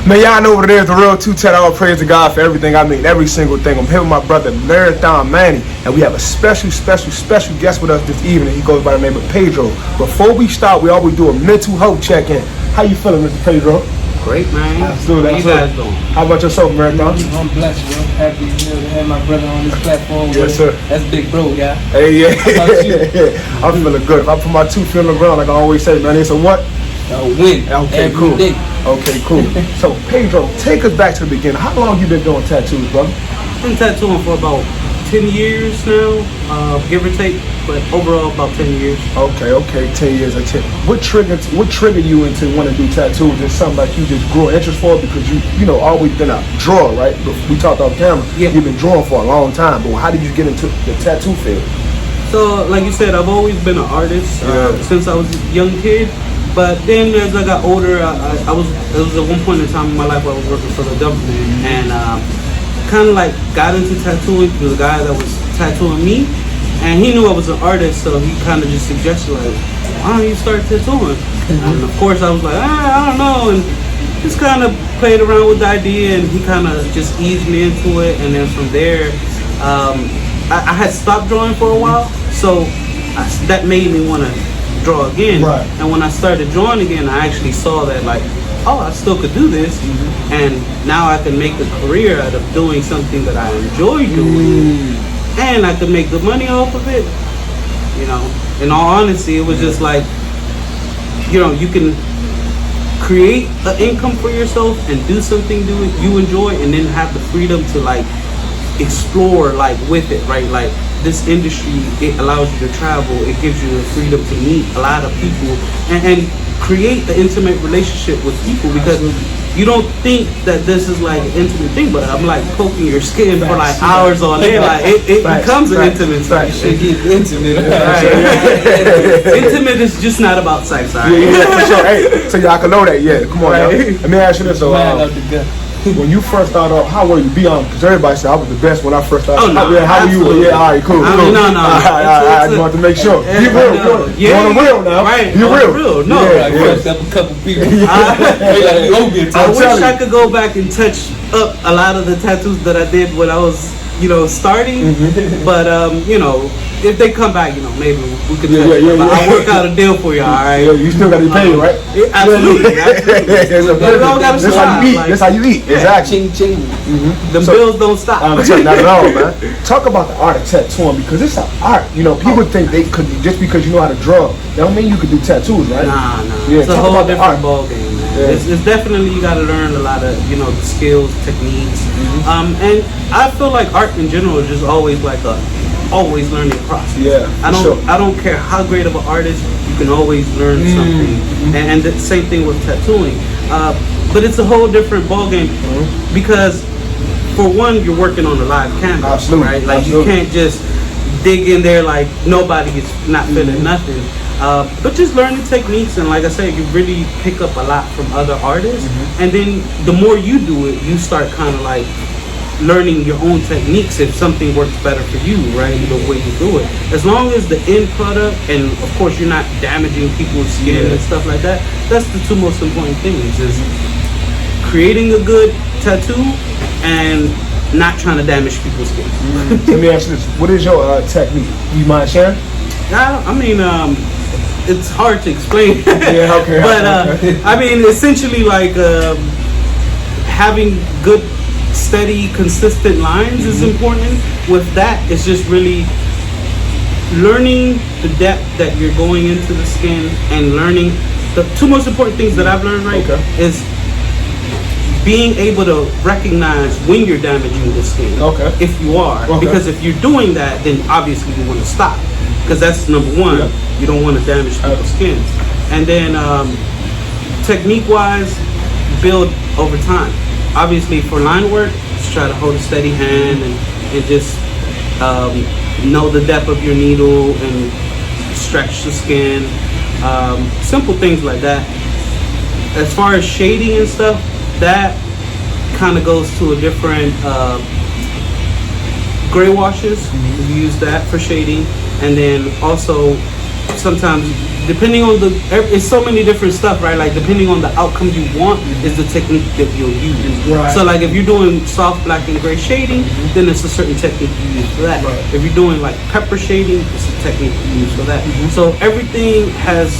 Man, y'all know what it is, the real 210. All praise to God for everything. I mean, every single thing. I'm here with my brother, Marathon Manny, and we have a special guest with us this evening. He goes by the name of Pedro. Before we start, we always do a mental health check-in. How you feeling, Mr. Pedro? Great, man. Absolutely. How you guys doing? How about yourself, Marathon? I'm blessed, bro. Happy to have my brother on this platform. Yes, sir. That's big bro, yeah. Hey, yeah. How about you? I'm feeling good. If I put my 2 feet on the ground, like I always say, man, it's a what? A win. Okay, every cool. day. Okay, cool. So, Pedro, take us back to the beginning. How long you been doing tattoos, brother? I've been tattooing for about 10 years now, give or take, but overall about 10 years. Okay, 10 years. What triggered you into wanting to do tattoos? Is something like you just grew an interest for because you know always been a drawer, right? We talked off camera. Yeah. You've been drawing for a long time, but how did you get into the tattoo field? So, like you said, I've always been an artist since I was a young kid. But then as I got older, it was at one point in time in my life where I was working for the government and kind of like got into tattooing. There was a guy that was tattooing me and he knew I was an artist, so he kind of just suggested like, why don't you start tattooing? And of course I was like, I don't know, and just kind of played around with the idea and he kind of just eased me into it. And then from there, I had stopped drawing for a while, so that made me want to draw again. Right. And when I started drawing again, I actually saw that like, oh, I still could do this, and now I can make a career out of doing something that I enjoy doing, and I could make good money off of it. You know, in all honesty, it was just like, you know, you can create an income for yourself and do something you enjoy, and then have the freedom to like explore like with it, right? Like this industry, it allows you to travel, it gives you the freedom to meet a lot of people and create an intimate relationship with people, because you don't think that this is like an intimate thing, but I'm like poking your skin for like hours on end, like it becomes an intimate thing. It gets intimate. Right. Intimate is just not about sex, alright? Yeah, for sure. Hey, so y'all can know that. Yeah, come on, now. Let me ask you this. So, when you first started off, how were you? Be honest, because everybody said I was the best when I first started. Oh, no, how were you? Yeah, all right, cool. I mean, no. I just wanted to make sure. Be real. Yeah, on the real now. Right. Be real. No. I fucked up a couple people. I wish I could go back and touch up a lot of the tattoos that I did when I was, you know, starting. But you know, if they come back, you know, maybe we could. I'll work out a deal for you. All right. Yeah, you still got to be paid, right? Absolutely. That's how you eat. Exactly. Ching. The bills don't stop. Not at all, man. Talk about the art of tattooing, because it's an art. You know, people think they could just because you know how to draw. That don't mean you could do tattoos, right? Nah. Yeah, it's a whole different ball game, man. Yeah. It's definitely, you got to learn a lot of, you know, the skills, techniques, and I feel like art in general is just always like always learning process. Yeah, I don't care how great of an artist, you can always learn something, and the same thing with tattooing. But it's a whole different ball game because, for one, you're working on a live canvas, right? Like you can't just dig in there like nobody is not feeling nothing. But just learning techniques, and like I said, you really pick up a lot from other artists, and then the more you do it, you start kind of like learning your own techniques if something works better for you, right? The way you do it. As long as the end product, and of course you're not damaging people's skin and stuff like that, that's the 2 most important things, is creating a good tattoo and not trying to damage people's skin. Let me ask you this. What is your technique? You mind sharing? I mean, it's hard to explain. Yeah, okay. But I mean, essentially like having good, steady, consistent lines is important. With that, it's just really learning the depth that you're going into the skin, and learning the 2 most important things that I've learned, right, is being able to recognize when you're damaging the skin. If you are. Because if you're doing that, then obviously you want to stop, because that's number 1. You don't want to damage people's skin. And then technique wise, build over time. Obviously for line work, just try to hold a steady hand and just know the depth of your needle and stretch the skin. Simple things like that. As far as shading and stuff, that kind of goes to a different gray washes. We use that for shading, and then also sometimes depending on it's so many different stuff, right? Like depending on the outcome you want is the technique that you'll use. Right. So like if you're doing soft black and gray shading, then it's a certain technique you use for that. Right. If you're doing like pepper shading, it's a technique you use for that. So everything has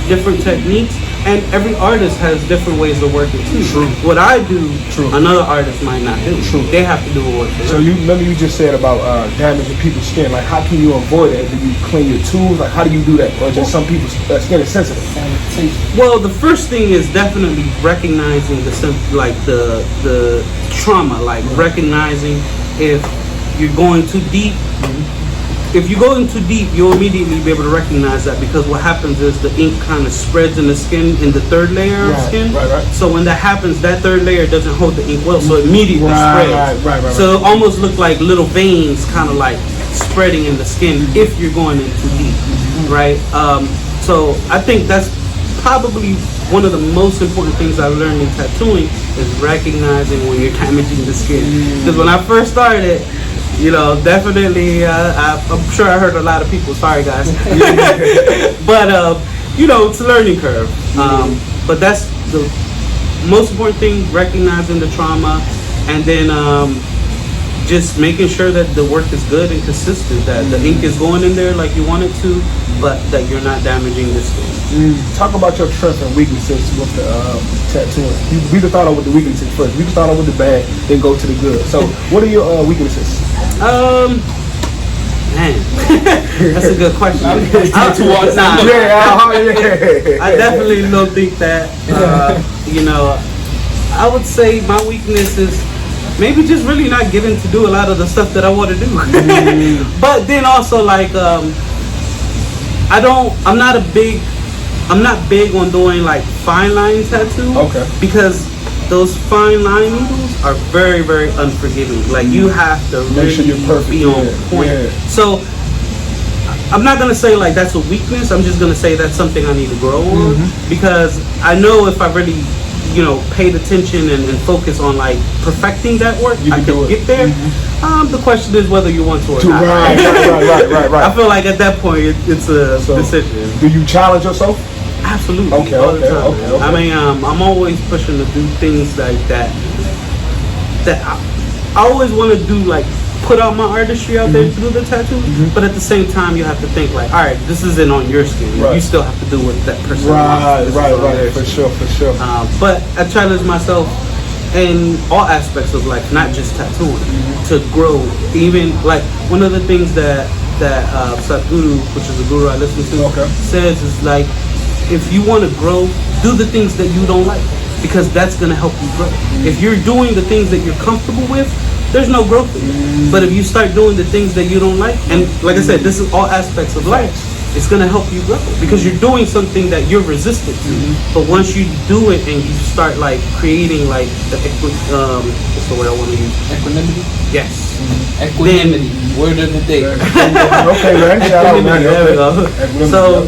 different techniques, and every artist has different ways of working too. True. What I do, True. another artist might not do. True. They have to do what they So you remember you just said about damaging people's skin. Like, how can you avoid that? Do you clean your tools? Like, how do you do that? Or just some people's skin is sensitive? Well, the first thing is definitely recognizing the trauma, like recognizing if you're going too deep. If you go in too deep, you'll immediately be able to recognize that, because what happens is the ink kind of spreads in the skin, in the third layer of skin. Right. So when that happens, that third layer doesn't hold the ink well, so it immediately spreads. Right. So it almost look like little veins kind of like spreading in the skin if you're going in too deep, right? So I think that's probably one of the most important things I've learned in tattooing is recognizing when you're damaging the skin. Because when I first started, definitely, I'm sure I hurt a lot of people. Sorry, guys. But, it's a learning curve. But that's the most important thing, recognizing the trauma, and then just making sure that the work is good and consistent, that the ink is going in there like you want it to, but that you're not damaging the skin. Talk about your strengths and weaknesses with the tattooing. We can start out with the weaknesses first. We can start out with the bad, then go to the good. So, what are your weaknesses? Man, that's a good question. I definitely don't think that. I would say my weakness is maybe just really not getting to do a lot of the stuff that I want to do. But then also like I'm not big on doing like fine line tattoos. Okay. Because those fine line needles are very, very unforgiving. Like you have to make sure you're perfect, be on point. Yeah. So I'm not gonna say like that's a weakness. I'm just gonna say that's something I need to grow on, because I know if I really, paid attention and focus on like perfecting that work, I can get there. The question is whether you want to or not. Right. I feel like at that point it's a decision. Do you challenge yourself? Absolutely. Okay. I mean, I'm always pushing to do things like that. That I always want to do, like put out my artistry out there through the tattoo. But at the same time, you have to think like, all right, this isn't on your skin. Right. You still have to do what that person wants. Right. For sure. But I challenge myself in all aspects of life, not just tattooing, to grow. Even like one of the things that Sadhguru, which is a guru I listen to, says is like, if you want to grow, do the things that you don't like, because that's going to help you grow. If you're doing the things that you're comfortable with, there's no growth in it. But if you start doing the things that you don't like, and like I said, this is all aspects of life, it's going to help you grow, because you're doing something that you're resistant to. But once you do it and you start like creating like the what's the word I want to use? Equanimity? Yes. Equanimity. Word of the day. Okay, man. Shout out, man. There we go. So,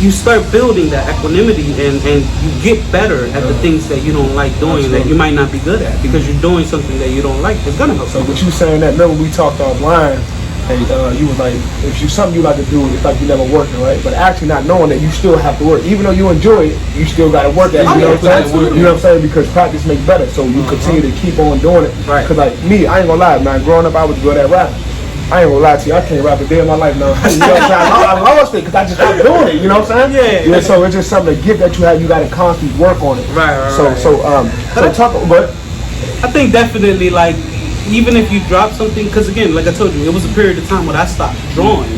you start building that equanimity, and you get better at the things that you don't like doing, that you might not be good at, because you're doing something that you don't like. It's gonna help. So what you saying that, remember we talked offline, and you was like, if you something you like to do, it's like you never working, right? But actually not knowing that you still have to work. Even though you enjoy it, you still got to work at it. You know what I'm saying? You know what I'm saying? Because practice makes better. So you continue to keep on doing it. Right. Because like me, I ain't gonna lie, man. Growing up, I was good at rapping. I ain't gonna lie to you, I can't rap a day in my life now. You know what I'm saying? I lost it because I just stopped doing it. You know what I'm saying? Yeah. So it's just something, a gift that you have. You got to constantly work on it. Right. So talk about. I think definitely like, even if you drop something, because again, like I told you, it was a period of time when I stopped drawing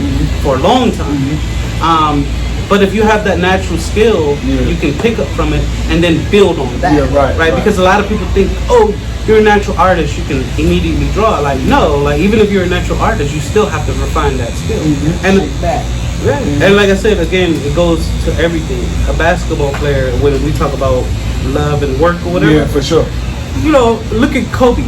for a long time. But if you have that natural skill, you can pick up from it and then build on that. Yeah, right. Because a lot of people think, oh, you're a natural artist, you can immediately draw. Like, no, like even if you're a natural artist, you still have to refine that skill. And and like I said, again, it goes to everything. A basketball player, when we talk about love and work or whatever. Yeah, for sure. Look at Kobe.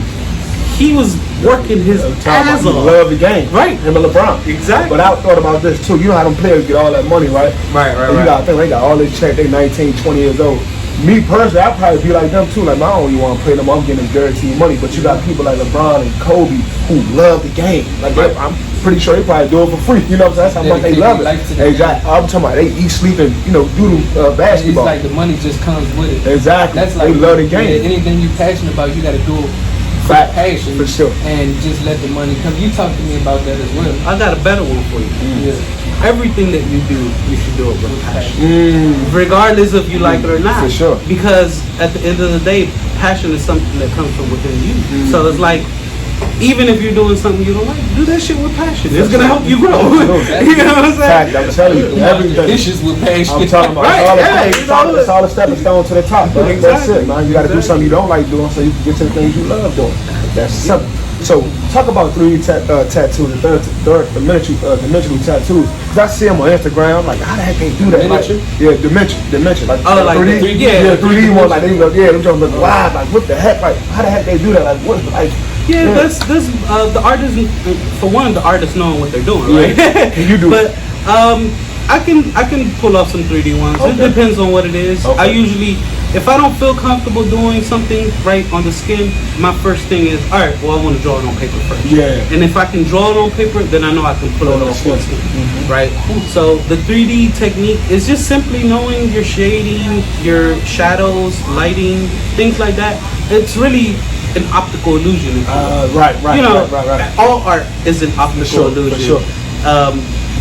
He was working his ass off. Love the game. Right. Him and LeBron. Exactly. But I thought about this too. You know how them players get all that money, right? Right. You got to think they got all this check. They 19, 20 years old. Me personally, I'd probably be like them too. Like, I don't even want to play them. I'm getting them guaranteed money. But you got people like LeBron and Kobe who love the game. Like, pretty sure they probably do it for free. You know what I'm saying? That's how much they love it. Exactly. I'm talking about they eat, sleep, and do basketball. It's like the money just comes with it. Exactly. That's like they love the game. Anything you're passionate about, you got to do it for passion. For sure. And just let the money come. You talk to me about that as well. I got a better one for you. Yeah. Everything that you do, you should do it with passion. Regardless if you like it or not. For sure. Because at the end of the day, passion is something that comes from within you. So it's like, even if you're doing something you don't like, do that shit with passion. It's going to help you grow. You know what I'm saying? Fact, I'm telling you, everything. Dishes with passion. I'm talking about it's all a stepping stone to the top, bro. Exactly. That's it, man. You got to do something you don't like doing so you can get to the things you love doing. That's simple. So, talk about 3D tattoos, the dimensional tattoos. Because I see them on Instagram, like, how the heck they do that? Miniature? Like, dimension. Like, like 3D? the 3D? Yeah, 3D one, like, them just look live. Like, what the heck? Like, how the heck they do that? Like, what, like... Yeah, that's the artists, for one, the artists knowing what they're doing, right? You do. But, I can pull off some 3D ones. Okay. It depends on what it is. Okay. I usually, if I don't feel comfortable doing something right on the skin, my first thing is, all right, well, I want to draw it on paper first. Yeah. And if I can draw it on paper, then I know I can pull it off on skin, right? So the 3D technique is just simply knowing your shading, your shadows, lighting, things like that. It's really an optical illusion. Right. All art is an optical illusion. For sure.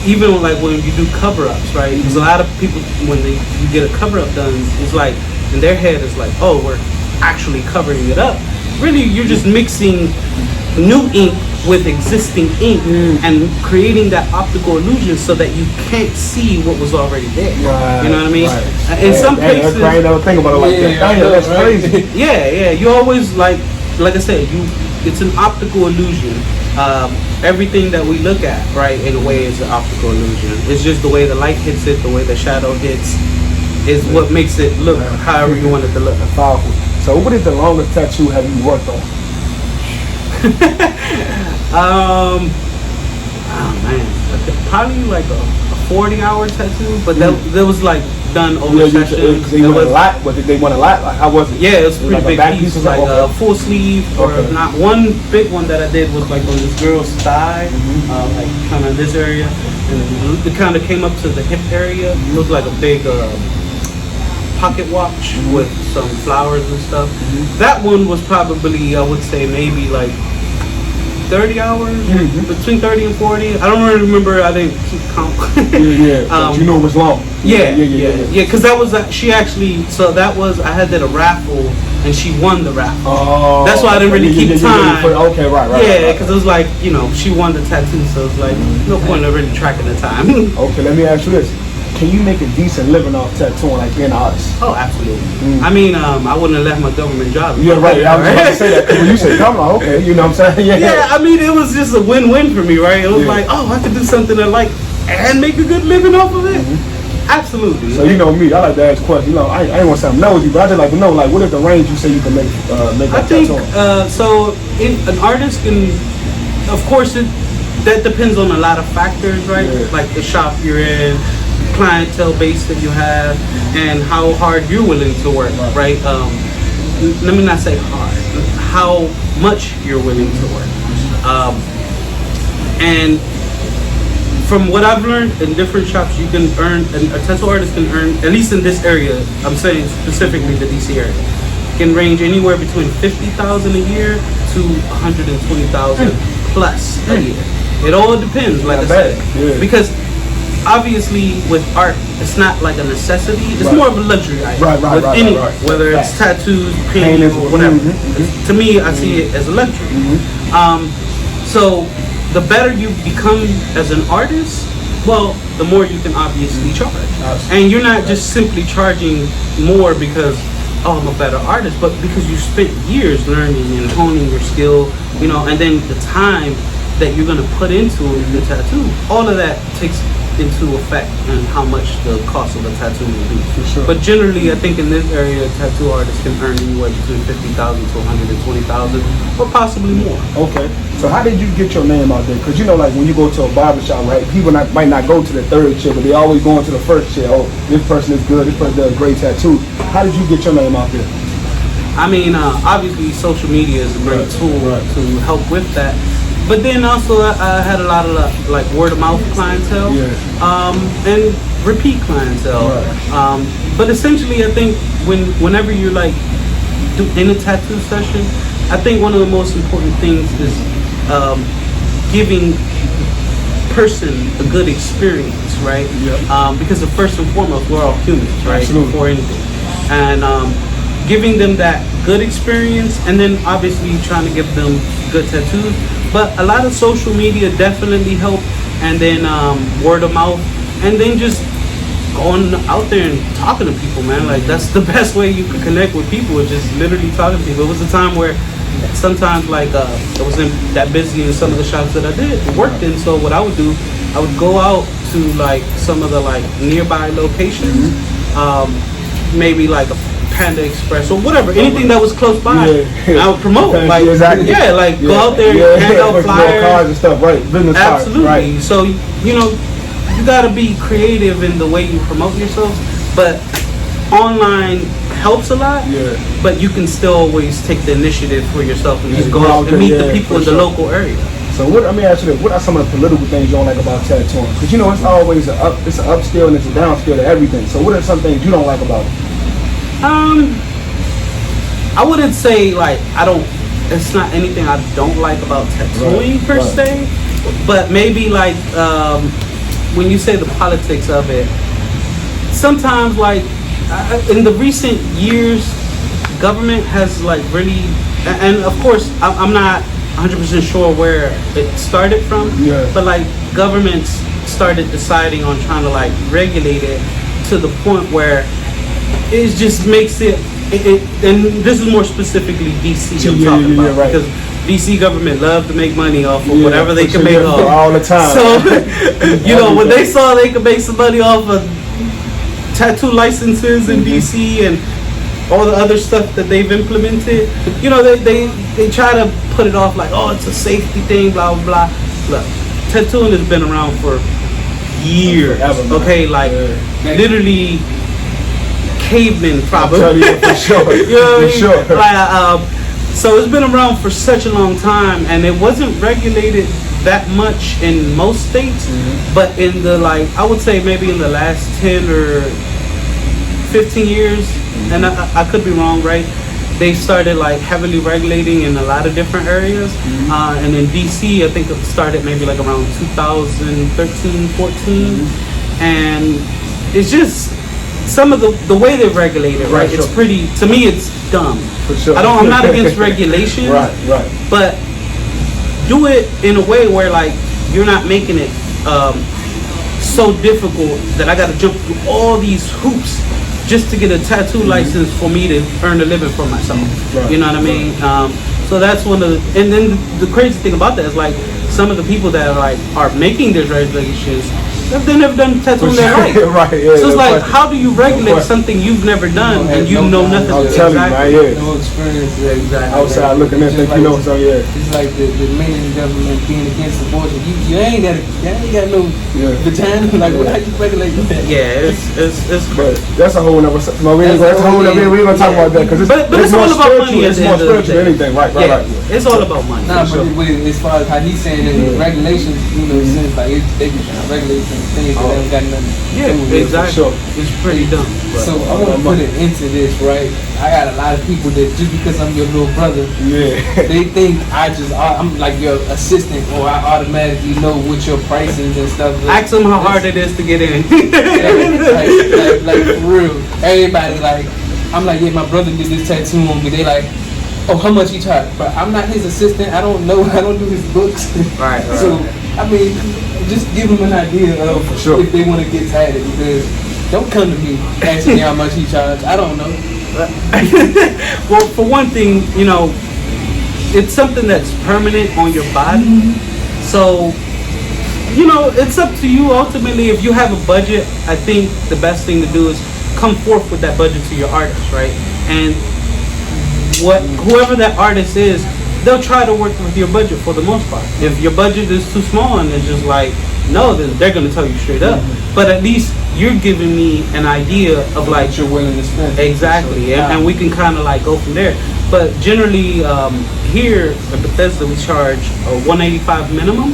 Even like when you do cover-ups, right? Because a lot of people, when you get a cover-up done, it's like, in their head, it's like, oh, we're actually covering it up. Really, you're just mixing new ink with existing ink and creating that optical illusion so that you can't see what was already there. Right, you know what I mean? Right. In some cases, I ain't never think about it like that. That's crazy. Yeah. You always like I said, it's an optical illusion. Everything that we look at, right, in a way is an optical illusion. It's just the way the light hits it, the way the shadow hits, is what makes it look however you want it to look. Powerful. So what is the longest tattoo have you worked on? Oh man, probably like a 40-hour tattoo, but that was like done over sessions. They want a lot, but they want a lot. Like, how was it? Yeah, it was pretty like big piece, like a full sleeve, or not. One big one that I did was like on this girl's thigh, like kind of this area, and it kind of came up to the hip area. It looked like a big pocket watch with some flowers and stuff. That one was probably, I would say, maybe like 30 hours, between 30 and 40. I don't really remember. I didn't keep count. You know it was long. Yeah. Because that was she actually. So that was I had did a raffle and she won the raffle. Oh, that's why I didn't really keep time. Okay, right. Yeah, because it was like she won the tattoo, so it's like no point of really tracking the time. Okay, let me ask you this. Can you make a decent living off tattooing, like being an artist? Oh, absolutely. I mean, I wouldn't have left my government job. Yeah, right. I was about to say that. When you say, come on, okay, you know what I'm saying? Yeah, I mean, it was just a win-win for me, right? It was like, oh, I could do something I like and make a good living off of it. Absolutely. So you know me, I like to ask questions. I ain't want to sound nosy, but I just like to know, like, what is the range you say you can make I think an artist can, of course, that depends on a lot of factors, right? Like the shop you're in, clientele base that you have, and how hard you're willing to work, right? Let me not say hard, how much you're willing to work. And from what I've learned in different shops, you can earn, a tattoo artist can earn, at least in this area, I'm saying specifically the DC area, can range anywhere between $50,000 a year to $120,000 plus a year. It all depends, like I said, because obviously with art, it's not like a necessity. It's more of a luxury item. With any, whether it's tattoos, painting, or whatever. To me, I see it as a luxury. So the better you become as an artist, well, the more you can obviously charge. And you're not just simply charging more because, oh, I'm a better artist, but because you spent years learning and honing your skill, and then the time that you're going to put into the tattoo, all of that takes into effect on how much the cost of a tattoo will be. For sure. But generally, I think in this area, tattoo artists can earn anywhere between $50,000 to $120,000, or possibly more. Okay. So how did you get your name out there? Because like when you go to a barbershop, right? People might not go to the third chair, but they always going to the first chair. Oh, this person is good. This person does great tattoos. How did you get your name out there? I mean, obviously, social media is a great tool to help with that. but then also I had a lot of like word of mouth clientele, and repeat clientele. Right. But essentially, I think whenever you're like in a tattoo session, I think one of the most important things is giving person a good experience, right? Because first and foremost, we're all humans, right? Absolutely. Before anything, and giving them that good experience, and then obviously trying to give them good tattoos. But a lot of social media definitely help, and then word of mouth, and then just going out there and talking to people, man. Like that's the best way you can connect with people, is just literally talking to people. It was a time where sometimes like I wasn't that busy in some of the shops that I worked in, so what I would do, I would go out to like some of the like nearby locations, maybe like a Panda Express or whatever, anything that was close by. I would promote, like go out there and hand out flyers, cards and stuff, right? Business absolutely. Cards, right. So you gotta be creative in the way you promote yourself, but online helps a lot. But you can still always take the initiative for yourself and just go out and meet the people in the local area. So let me ask you this: what are some of the political things you don't like about tattooing? Because it's always it's an upscale and it's a downscale to everything. So what are some things you don't like about it? I wouldn't say like it's not anything I don't like about tattooing per se, but maybe like when you say the politics of it, sometimes like in the recent years, government has like really, and of course I'm not 100% sure where it started from, but like governments started deciding on trying to like regulate it to the point where it just makes it and this is more specifically DC I'm talking about, because DC government love to make money off of whatever they can make off all the time. So when they saw they could make some money off of tattoo licenses in DC and all the other stuff that they've implemented, they try to put it off like, oh, it's a safety thing, blah blah blah. Look, tattooing has been around for years, okay, like literally Caveman probably. For sure. Like, so it's been around for such a long time, and it wasn't regulated that much in most states, but in the I would say maybe in the last 10 or 15 years, and I could be wrong, right? They started like heavily regulating in a lot of different areas, and in DC, I think it started maybe like around 2013, 14, and it's just some of the way they regulate it, right? It's pretty, to me, it's dumb. For sure. I'm not against regulation, right. But do it in a way where like you're not making it so difficult that I got to jump through all these hoops just to get a tattoo license for me to earn a living for myself. You know what I mean? So that's one of the, and then the crazy thing about that is like some of the people that are making these regulations, they've never done tattoo in their life. So it's like, how do you regulate something you've never done and you know nothing? I'll tell you, man, no experience. Outside looking at things, It's like the main government being against abortion. You ain't got no vagina. Like, how you regulate that? Yeah, it's crazy. That's a whole nother. We ain't gonna talk about that because it's all about money. It's more spiritual than anything. Right. It's all about money. Nah, but as far as how he's saying it, regulations, it seems like they be trying to regulate things that haven't got nothing to do with it. Exactly. Sure. It's pretty dumb. So I want to put it into this, right? I got a lot of people that just because I'm your little brother, they think I'm like your assistant, or I automatically know what your prices and stuff. Ask them how hard it is to get in. like for real. Everybody I'm like, yeah, my brother did this tattoo on me. They like, oh, how much he charged? But I'm not his assistant. I don't know. I don't do his books. Right. So I mean, just give them an idea of if they want to get tatted, because don't come to me asking me how much he charged. I don't know. Well, for one thing, it's something that's permanent on your body. So, it's up to you ultimately. If you have a budget, I think the best thing to do is come forth with that budget to your artist, right? And whoever that artist is, they'll try to work with your budget for the most part. If your budget is too small and it's just like, no, then they're going to tell you straight up. but at least you're giving me an idea of like you're willing to spend. Exactly, and we can kind of like go from there. But generally, here at Bethesda, we charge a $185 minimum.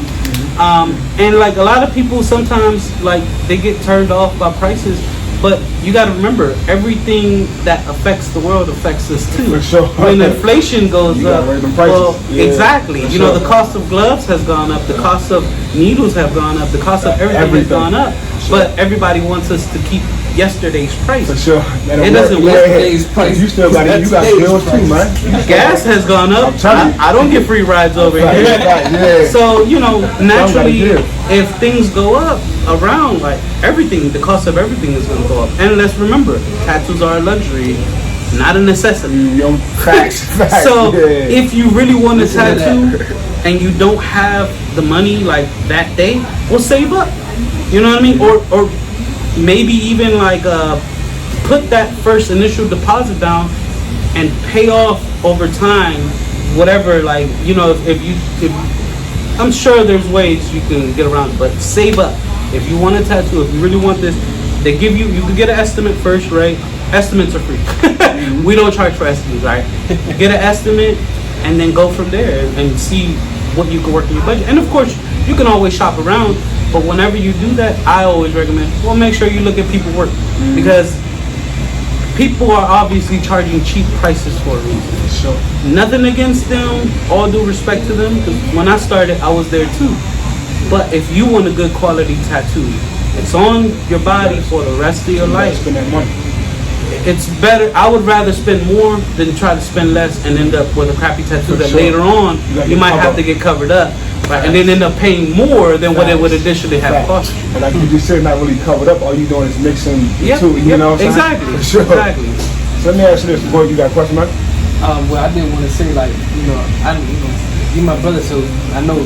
And like a lot of people sometimes like they get turned off by prices, but you got to remember everything that affects the world affects us too. For sure. When inflation goes up, well, exactly. You know, the cost of gloves has gone up, the cost of needles have gone up, the cost of everything has gone up. But everybody wants us to keep yesterday's price. For sure. It doesn't work. Yesterday's price. You still got you got bills too, man. Gas has gone up. I don't get free rides over here. Yeah. So, you know, naturally, if things go up around, like everything, the cost of everything is going to go up. And let's remember, tattoos are a luxury, not a necessity. Facts. So, if you really want a tattoo and you don't have the money like that day, well, save up. You know what I mean? Or maybe even like put that first initial deposit down and pay off over time whatever, like, you know, if I'm sure there's ways you can get around it, but save up. If you want a tattoo, if you really want this, they give you can get an estimate first, right? Estimates are free. We don't charge for estimates, right? Get an estimate and then go from there and see what you can work in your budget. And of course, you can always shop around, but whenever you do that, I always recommend, well, make sure you look at people's work, because people are obviously charging cheap prices for a reason. Sure. Nothing against them, all due respect to them, because when I started, I was there too. But if you want a good quality tattoo, it's on your body for the rest of your life. Spend that money. It's better. I would rather spend more than try to spend less and end up with a crappy tattoo that later on you might have to get covered up, right? And then end up paying more than what it would initially have cost you. And like you just said, not really covered up. All you doing is mixing the two. You know what I'm saying? Exactly. For sure. Exactly. So let me ask you this. Boy, you got a question, man? Well, I didn't want to say, like, you're my brother, so I know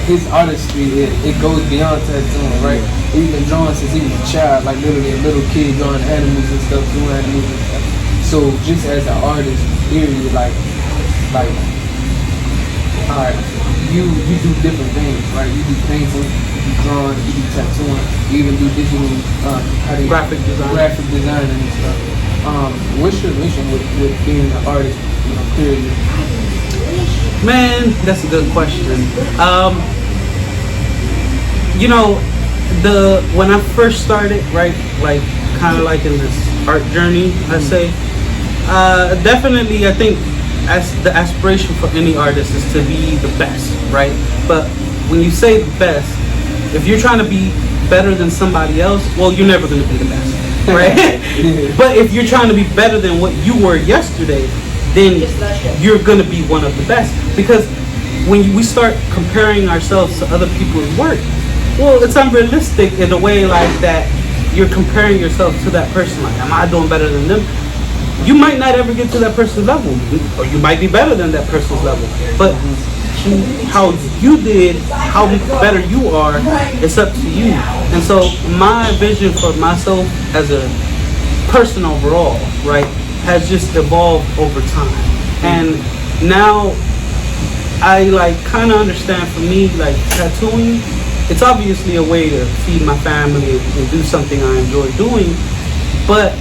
his artistry, it goes beyond tattooing, right? He's been drawing since he was a child, like literally a little kid drawing animals and stuff, doing animals and stuff. So just as an artist, period, like, all right, you do different things, right? You do painting, you do drawing, you do tattooing, you even do digital, graphic design and stuff. What's your mission with being an artist, period? Man, that's a good question. You know, when I first started, right, like kind of like in this art journey, I say, definitely, I think as the aspiration for any artist is to be the best, right? But when you say the best, if you're trying to be better than somebody else, well, you're never going to be the best, right? But if you're trying to be better than what you were yesterday, then you're going to be one of the best. Because when we start comparing ourselves to other people's work, well, it's unrealistic in a way like that. You're comparing yourself to that person, like, am I doing better than them? You might not ever get to that person's level, or you might be better than that person's level. But how you did, how better you are, it's up to you. And so my vision for myself as a person overall, right, has just evolved over time. And now I like kind of understand, for me, like tattooing, it's obviously a way to feed my family and do something I enjoy doing, but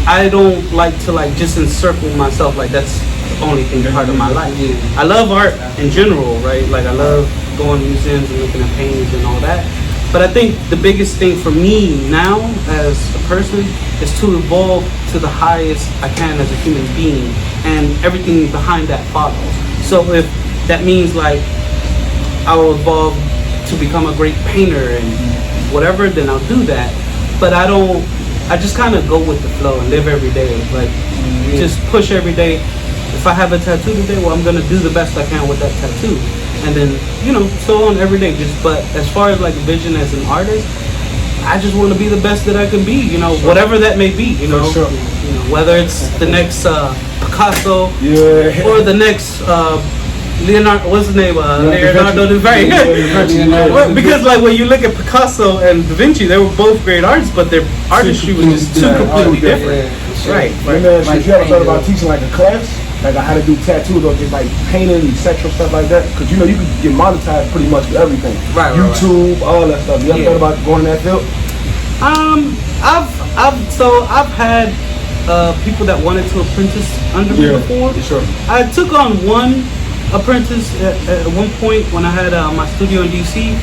I don't like to like just encircle myself like that's the only thing part of my life. I love art in general, right? Like I love going to museums and looking at paintings and all that. But I think the biggest thing for me now as a person is to evolve to the highest I can as a human being, and everything behind that follows. So if that means like I will evolve to become a great painter and whatever, then I'll do that. But I just kind of go with the flow and live every day. Like just push every day. If I have a tattoo today, well, I'm gonna do the best I can with that tattoo. And then, so on every day. But as far as like vision as an artist, I just want to be the best that I can be, whatever that may be, Sure. Whether it's the next Picasso or the next Leonardo, what's his name? Leonardo da Vinci. Because like when you look at Picasso and Da Vinci, they were both great artists, but their artistry was just two completely different. Right. If you ever thought about teaching like a class, like how to do tattoos or just like painting and sexual stuff like that, because you can get monetized pretty much with everything. Right. YouTube, all that stuff. You ever thought about going in that field? I've had people that wanted to apprentice under me before. Sure. I took on one apprentice at one point when I had my studio in DC.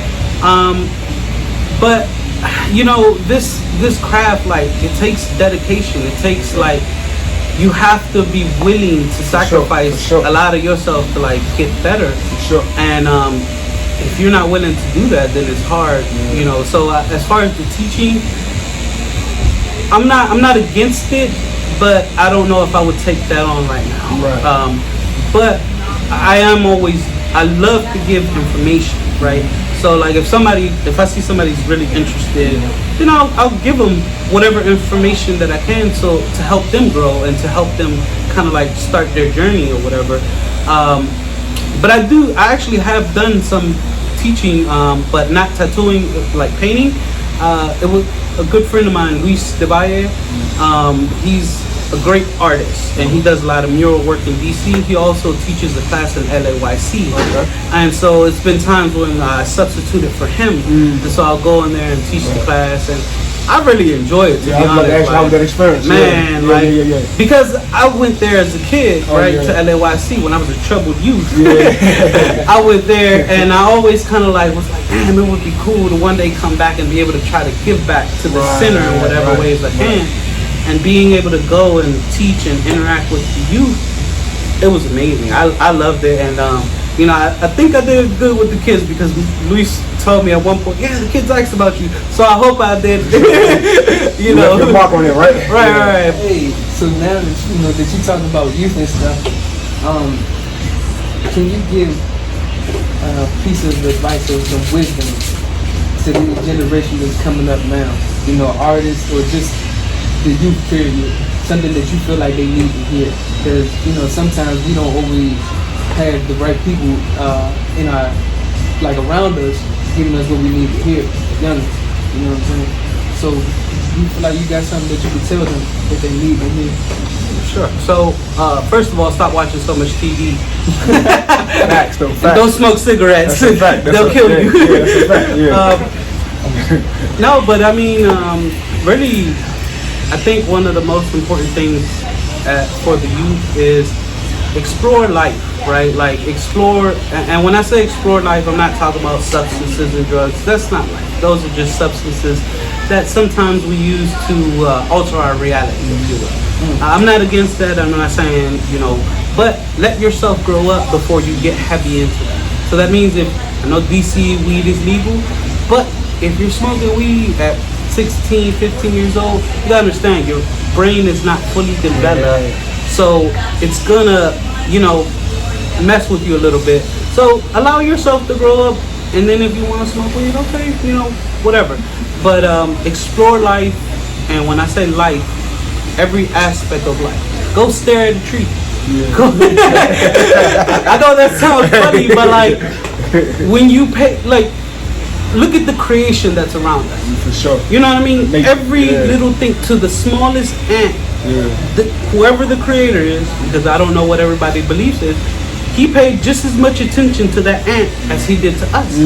But you know, this craft, like, it takes dedication. It takes, like, you have to be willing to sacrifice a lot of yourself to, like, get better. And if you're not willing to do that, then it's hard. You know. So as far as the teaching, I'm not against it, but I don't know if I would take that on right now. Right. But I love to give information, right? So, like, if I see somebody's really interested, then I'll give them whatever information that I can, so to help them grow and to help them kind of like start their journey or whatever. But I actually have done some teaching, but not tattooing, like painting. It was a good friend of mine, Luis de Valle. He's a great artist, and he does a lot of mural work in DC. He also teaches a class in LAYC. And so it's been times when I substituted for him, and so I'll go in there and teach the class, and I really enjoy it, to be honest. How was that experience? Man, because I went there as a kid, to LAYC when I was a troubled youth. I went there, and I always kind of like was like, damn, it would be cool to one day come back and be able to try to give back to the center in whatever ways I can. And being able to go and teach and interact with the youth, it was amazing. I loved it, and I think I did good with the kids, because Luis told me at one point, yeah, the kids asked about you, so I hope I did. You know, left your mark on it, right? Right. Hey, so now that you talking about youth and stuff, can you give pieces of advice or some wisdom to the generation that's coming up now? You know, artists or just the youth period, something that you feel like they need to hear, because sometimes we don't always have the right people in our, like, around us, giving us what we need to hear, young, you know what I'm saying? So you feel like you got something that you can tell them that they need to hear? Sure. So first of all, stop watching so much TV. Facts, though. Facts. Don't smoke cigarettes. That's a fact. They'll kill you. That's a fact. No, but I mean, really, I think one of the most important things for the youth is explore life, right? Like, explore, and when I say explore life, I'm not talking about substances and drugs. That's not life. Those are just substances that sometimes we use to alter our reality, if you will. I'm not against that. I'm not saying, but let yourself grow up before you get heavy into that. So that means, if I know DC weed is legal, but if you're smoking weed at 16, 15 years old, you gotta understand your brain is not fully developed, so it's gonna, mess with you a little bit. So allow yourself to grow up, and then if you want to smoke weed, okay, whatever. But explore life, and when I say life, every aspect of life. Go stare at a tree. I know that sounds funny, but like, when you look at the creation that's around us. For sure. You know what I mean? Every little thing, to the smallest ant. Whoever the creator is, because I don't know what everybody believes is, he paid just as much attention to that ant as he did to us,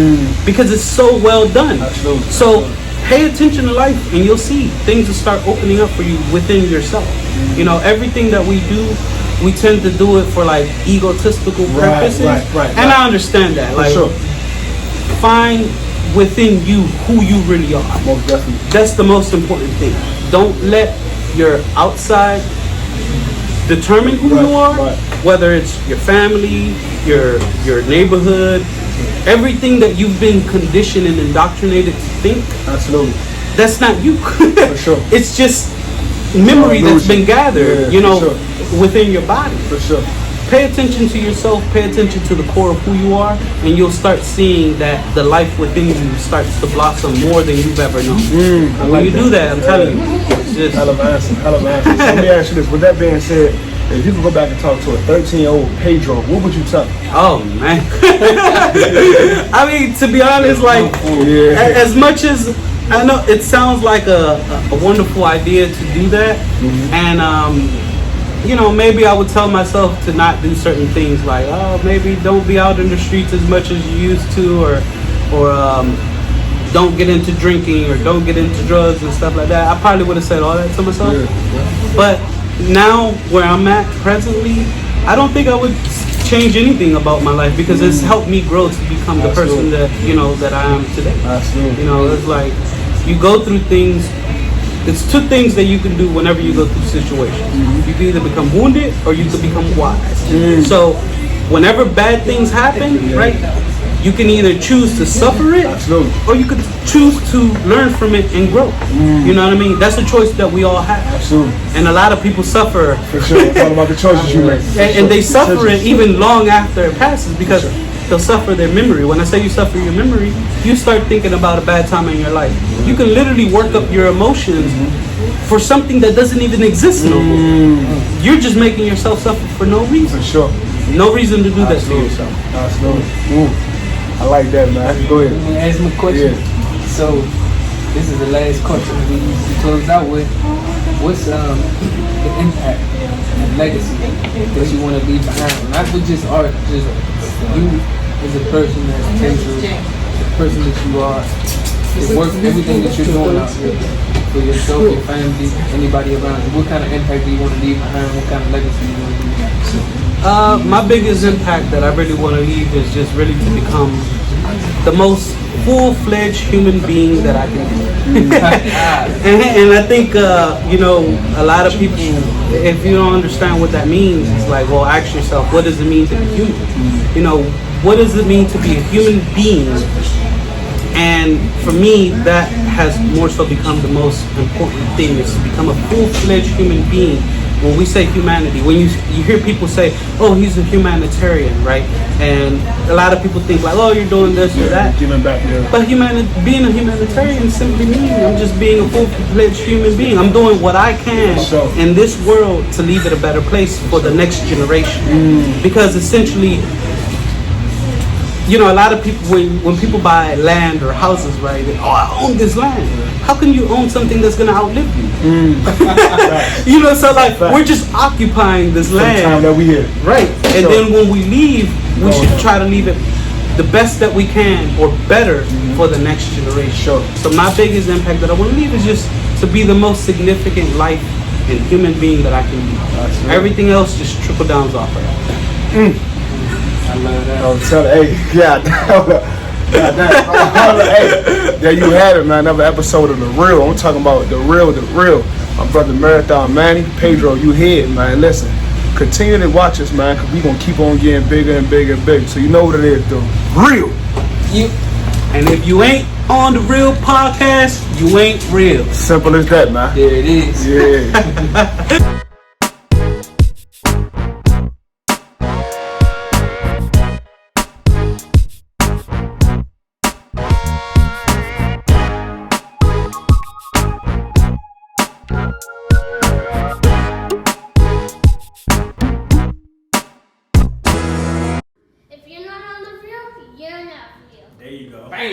because it's so well done. Absolutely. So pay attention to life, and you'll see things will start opening up for you within yourself. Everything that we do, we tend to do it for, like, egotistical purposes. And I understand that. Like, find within you who you really are. Most definitely. That's the most important thing. Don't let your outside determine who you are, whether it's your family, your neighborhood, everything that you've been conditioned and indoctrinated to think. Absolutely. That's not you. For sure. It's just memory that's been gathered, within your body. For sure. Pay attention to yourself, pay attention to the core of who you are, and you'll start seeing that the life within you starts to blossom more than you've ever known. And when you do that, I'm telling you, it's just... Hell of an answer. Let me ask you this. With that being said, if you could go back and talk to a 13-year-old Pedro, what would you tell him? Oh, man. I mean, to be honest, like, as much as I know it sounds like a wonderful idea to do that, and maybe I would tell myself to not do certain things, like, maybe don't be out in the streets as much as you used to, or don't get into drinking or don't get into drugs and stuff like that, I probably would have said all that to myself. But now where I'm at presently, I don't think I would change anything about my life because it's helped me grow to become the person that that I am today. Absolutely. It's like you go through things. It's two things that you can do whenever you go through situations. You can either become wounded or you can become wise. So whenever bad things happen, right, you can either choose to suffer it or you could choose to learn from it and grow. You know what I mean? That's a choice that we all have. Absolutely. And a lot of people suffer. For sure. It's all about the choices you make. And they suffer it even long after it passes because they'll suffer their memory. When I say you suffer your memory, you start thinking about a bad time in your life. You can literally work up your emotions for something that doesn't even exist no more. You're just making yourself suffer for no reason. For sure. No reason to do that to yourself. Absolutely. I like that, man. Go ahead. Let me ask my question. So, this is the last question we usually close out with. What's the impact and legacy that you want to leave behind? Not with just art, just you as a person, as Pedro, the person that you are, the work, everything that you're doing out here for yourself, your family, anybody around you. What kind of impact do you want to leave behind? What kind of legacy do you want to leave behind? My biggest impact that I really want to leave is just really to become the most full-fledged human being that I can be. and I think, a lot of people, if you don't understand what that means, it's like, well, ask yourself, what does it mean to be human? What does it mean to be a human being? And for me, that has more so become the most important thing, is to become a full-fledged human being. When we say humanity, when you hear people say, oh, he's a humanitarian, right? And a lot of people think like, oh, you're doing this or that. Giving back, But being a humanitarian simply means I'm just being a full-fledged human being. I'm doing what I can in this world to leave it a better place for the next generation. Because essentially, a lot of people, when people buy land or houses, right? I own this land. How can you own something that's going to outlive you? So like, we're just occupying this land. For the time that we here. Right. And then when we leave, we should try to leave it the best that we can or better for the next generation. So my biggest impact that I want to leave is just to be the most significant life and human being that I can be. Everything else just trickle downs off of that. I love that. Oh, tell hey, there you had it, man. Another episode of The Real. I'm talking about The Real. My brother Marathon Manny, Pedro, you here, man. Listen, continue to watch us, man, because we're going to keep on getting bigger and bigger and bigger. So you know what it is, The Real. And if you ain't on The Real podcast, you ain't real. Simple as that, man. There it is. Yeah. If you're not on The Real, you're not real. There you go. Bam.